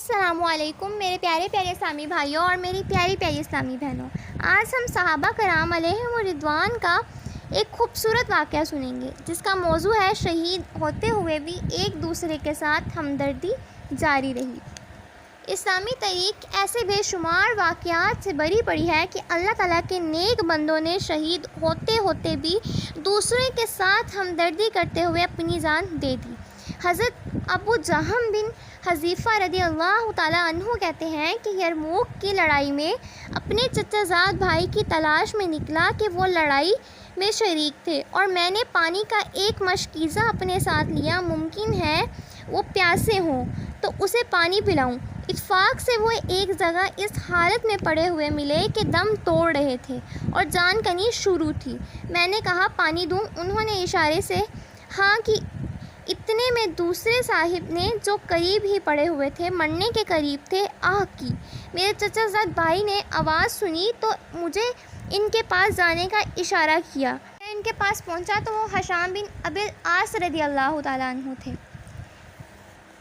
السلام علیکم میرے پیارے پیارے اسلامی بھائیوں اور میری پیاری پیاری اسلامی بہنوں۔ آج ہم صحابہ کرام علیہم الرضوان کا ایک خوبصورت واقعہ سنیں گے، جس کا موضوع ہے شہید ہوتے ہوئے بھی ایک دوسرے کے ساتھ ہمدردی جاری رہی۔ اسلامی تاریخ ایسے بے شمار واقعات سے بھری پڑی ہے کہ اللہ تعالیٰ کے نیک بندوں نے شہید ہوتے ہوتے بھی دوسرے کے ساتھ ہمدردی کرتے ہوئے اپنی جان دے دی۔ حضرت ابو جہم بن حذیفہ رضی اللہ تعالیٰ عنہ کہتے ہیں کہ یرموک کی لڑائی میں اپنے چچا زاد بھائی کی تلاش میں نکلا کہ وہ لڑائی میں شریک تھے، اور میں نے پانی کا ایک مشکیزہ اپنے ساتھ لیا، ممکن ہے وہ پیاسے ہوں تو اسے پانی پلاؤں۔ اتفاق سے وہ ایک جگہ اس حالت میں پڑے ہوئے ملے کہ دم توڑ رہے تھے اور جان کنی شروع تھی۔ میں نے کہا پانی دوں؟ انہوں نے اشارے سے ہاں کی۔ اتنے میں دوسرے صاحب نے، جو قریب ہی پڑے ہوئے تھے، مرنے کے قریب تھے، آہ کی۔ میرے چچا زاد بھائی نے آواز سنی تو مجھے ان کے پاس جانے کا اشارہ کیا۔ میں ان کے پاس پہنچا تو وہ ہشام بن ابی العاص رضی اللہ تعالیٰ عنہ تھے۔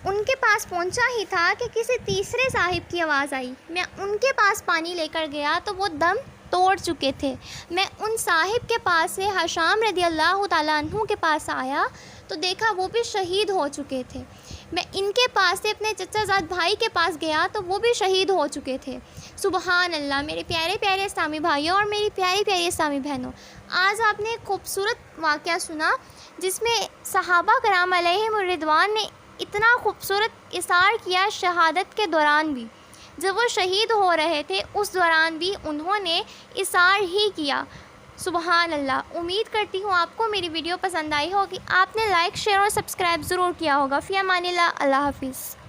ان کے پاس پہنچا ہی تھا کہ کسی تیسرے صاحب کی آواز آئی۔ میں ان کے پاس پانی لے کر گیا تو وہ دم توڑ چکے تھے۔ میں ان صاحب کے پاس سے ہشام رضی اللہ تعالیٰ عنہ کے پاس آیا تو دیکھا وہ بھی شہید ہو چکے تھے۔ میں ان کے پاس سے اپنے چچا زاد بھائی کے پاس گیا تو وہ بھی شہید ہو چکے تھے۔ سبحان اللہ! میرے پیارے پیارے اسلامی بھائیوں اور میری پیاری پیاری اسلامی بہنوں، آج آپ نے ایک خوبصورت واقعہ سنا جس میں صحابہ کرام علیہم الرضوان نے اتنا خوبصورت اظہار کیا شہادت کے دوران بھی۔ جب وہ شہید ہو رہے تھے اس دوران بھی انہوں نے اظہار ہی کیا۔ سبحان اللہ! امید کرتی ہوں آپ کو میری ویڈیو پسند آئی ہوگی۔ آپ نے لائک، شیئر اور سبسکرائب ضرور کیا ہوگا۔ فی امان اللہ، اللہ حافظ۔